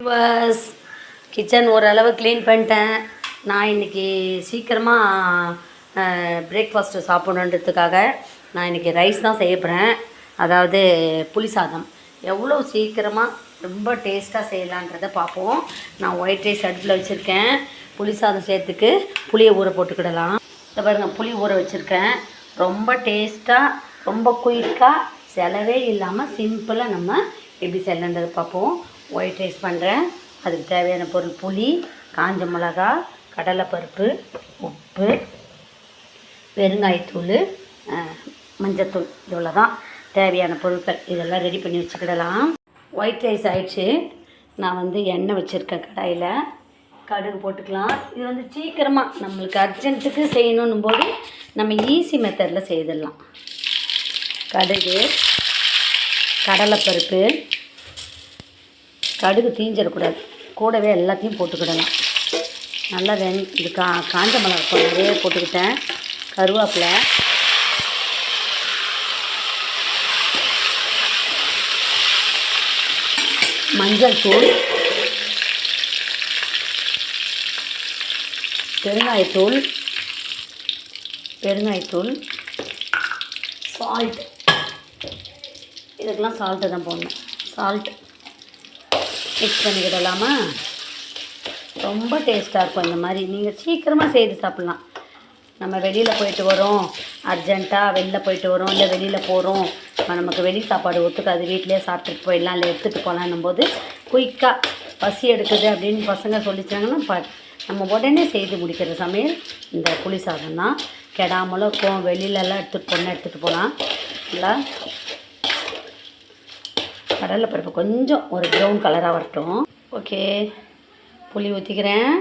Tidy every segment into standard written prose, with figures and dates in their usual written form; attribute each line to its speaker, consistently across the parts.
Speaker 1: Viewers, kitchen ஓரளவு clean பண்ணிட்டேன். நான் இன்றைக்கி சீக்கிரமாக பிரேக்ஃபாஸ்ட்டு சாப்பிடணுன்றதுக்காக நான் இன்றைக்கி ரைஸ் தான் செய்ய போகிறேன். அதாவது புளி சாதம் எவ்வளோ சீக்கிரமாக ரொம்ப டேஸ்ட்டாக செய்யலான்றதை பார்ப்போம். நான் ஒயிட் ரைஸ் அடுப்பில் வச்சுருக்கேன். புளி சாதம் செய்யறதுக்கு புளியை ஊற போட்டுக்கிடலாம். இதை பாருங்கள், புளி ஊற வச்சுருக்கேன். ரொம்ப டேஸ்ட்டாக, ரொம்ப குயிக்காக, செலவே இல்லாமல் சிம்பிளாக நம்ம எப்படி செய்யலான்றதை பார்ப்போம். ஒயிட் ரைஸ் பண்ணுறேன். அதுக்கு தேவையான பொருள் புளி, காஞ்ச மிளகா, கடலைப்பருப்பு, உப்பு, பெருங்காயத்தூள், மஞ்சத்தூள், இவ்வளோ தான் தேவையான பொருட்கள். இதெல்லாம் ரெடி பண்ணி வச்சுக்கிடலாம். ஒயிட் ரைஸ் ஆயிடுச்சு. நான் எண்ணெய் வச்சுருக்கேன். கடாயில் கடுகு போட்டுக்கலாம். இது சீக்கிரமாக நம்மளுக்கு அர்ஜென்ட்டுக்கு செய்யணும் போது நம்ம ஈஸி மெத்தடில் செய்திடலாம். கடுகு, கடலைப்பருப்பு, கடுகு தீஞ்சிடக்கூடாது, கூடவே எல்லாத்தையும் போட்டுக்கிடலாம். நல்லா இது காஞ்ச மிளகாய் நிறைய போட்டுக்கிட்டேன். கருவேப்பிலை, மஞ்சள் தூள், பெருங்காயத்தூள், சால்ட். இதுக்கெல்லாம் சால்ட்டு தான் போடணும். சால்ட் மிக்ஸ் பண்ணிக்கிடலாமா? ரொம்ப டேஸ்ட்டாக இருக்கும். இந்த மாதிரி நீங்கள் சீக்கிரமாக செய்து சாப்பிட்லாம். நம்ம வெளியில் போயிட்டு வரோம், அர்ஜெண்ட்டாக வெளில போயிட்டு வரோம், இல்லை வெளியில் போகிறோம், நமக்கு வெளி சாப்பாடு ஒத்துக்காது, வீட்டிலே சாப்பிட்டுட்டு போயிடலாம், இல்லை எடுத்துகிட்டு போகலான்னும் போது குயிக்காக பசி எடுக்குது அப்படின்னு பசங்க சொல்லிச்சாங்கன்னா நம்ம உடனே செய்து முடிக்கிற சமையல் இந்த புளி சாதம் தான். கெடாமலும் இருக்கும். வெளியிலலாம் எடுத்துகிட்டு போகலாம். இல்லை, கடலைப்பருப்பு கொஞ்சம் ஒரு ப்ரௌன் கலராக வரட்டும். ஓகே, புளி ஊற்றிக்கிறேன்.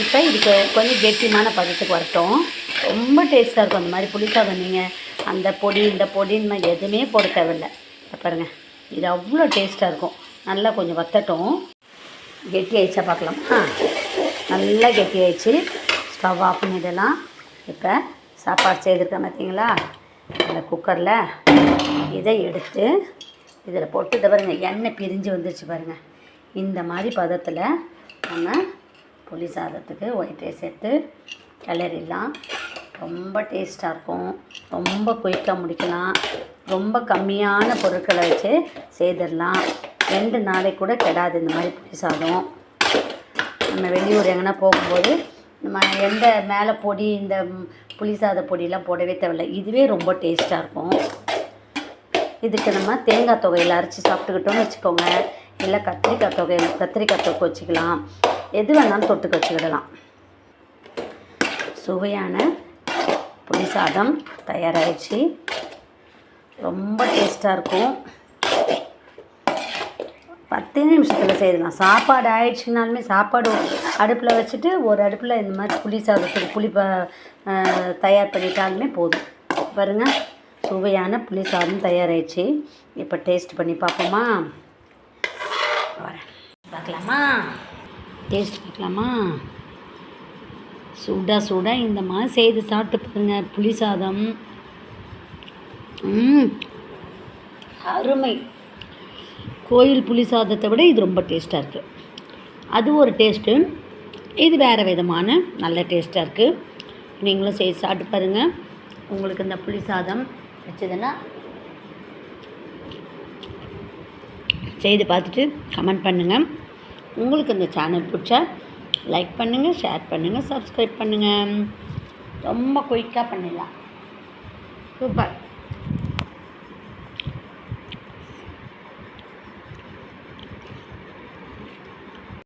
Speaker 1: இப்போ இதுக்கு கொஞ்சம் கெட்டிமான பதத்துக்கு வரட்டும். ரொம்ப டேஸ்ட்டாக இருக்கும் அந்த மாதிரி புளி சாதம். நீங்கள் அந்த பொடி இந்த பொடின்னு எதுவுமே போட தேவையில்லை. பாருங்கள், இது அவ்வளோ டேஸ்ட்டாக இருக்கும். நல்லா கொஞ்சம் வத்தட்டும். கெட்டி ஆயிடுச்சா பார்க்கலாம். நல்லா கெட்டி ஆயிடுச்சு. ஸ்டவ் ஆஃப் பண்ணிடலாம். இப்போ சாப்பாடு செய்திருக்கேன் பார்த்தீங்களா, அந்த குக்கரில் இதை எடுத்து இதில் போட்டு இதை பாருங்கள், எண்ணெய் பிரிஞ்சு வந்துருச்சு பாருங்கள். இந்த மாதிரி பதத்தில் நம்ம புளி சாதத்துக்கு ஒயிட் ரைஸ் எடுத்து கிளறிடலாம். ரொம்ப டேஸ்ட்டாக இருக்கும். ரொம்ப குயிக்காக முடிக்கலாம். ரொம்ப கம்மியான பொருட்களை வச்சு செய்திடலாம். 2 நாளைக்கு கூட கெடாது இந்த மாதிரி புளி சாதம். நம்ம வெளியூர் எங்கன்னா போகும்போது நம்ம எந்த மேலே பொடி, இந்த புளி சாத பொடியெலாம் போடவே தேவையில்லை. இதுவே ரொம்ப டேஸ்ட்டாக இருக்கும். இதுக்கு நம்ம தேங்காய் தொகையில் அரைச்சி சாப்பிட்டுக்கிட்டோன்னு வச்சுக்கோங்க. இல்லை கத்திரிக்காய் தொக்கு வச்சுக்கலாம். எது வேணாலும் தொட்டுக்க வச்சுக்கிடலாம். சுவையான புளி சாதம் தயாராகிடுச்சு. ரொம்ப டேஸ்ட்டாக இருக்கும். 10 நிமிஷத்தில் செய்யலாம். சாப்பாடு ஆயிடுச்சுனாலுமே சாப்பாடு அடுப்பில் வச்சுட்டு ஒரு அடுப்பில் இந்த மாதிரி புளி சாதத்துக்கு புளி தயார் பண்ணிட்டாலுமே போதும். பாருங்கள், சுவையான புளி சாதம் தயாராகிடுச்சு. இப்போ டேஸ்ட் பண்ணி பார்ப்போமா? பார்க்கலாமா? டேஸ்ட் பார்க்கலாமா? சூடாக இந்த மாதிரி செய்து சாப்பிட்டு பாருங்க. புளி சாதம் அருமை. கோயில் புளி சாதத்தை விட இது ரொம்ப டேஸ்ட்டாக இருக்குது. அது ஒரு டேஸ்ட்டு, இது வேறு விதமான நல்ல டேஸ்ட்டாக இருக்குது. நீங்களும் செய்து சாப்பிட்டு பாருங்கள். உங்களுக்கு இந்த புளி சாதம் வச்சதுன்னா செய்து பார்த்துட்டு கமெண்ட் பண்ணுங்கள். உங்களுக்கு இந்த சேனல் பிடிச்சா லைக் பண்ணுங்கள், ஷேர் பண்ணுங்கள், சப்ஸ்கிரைப் பண்ணுங்கள். ரொம்ப குயிக்காக பண்ணிடலாம். சூப்பர்.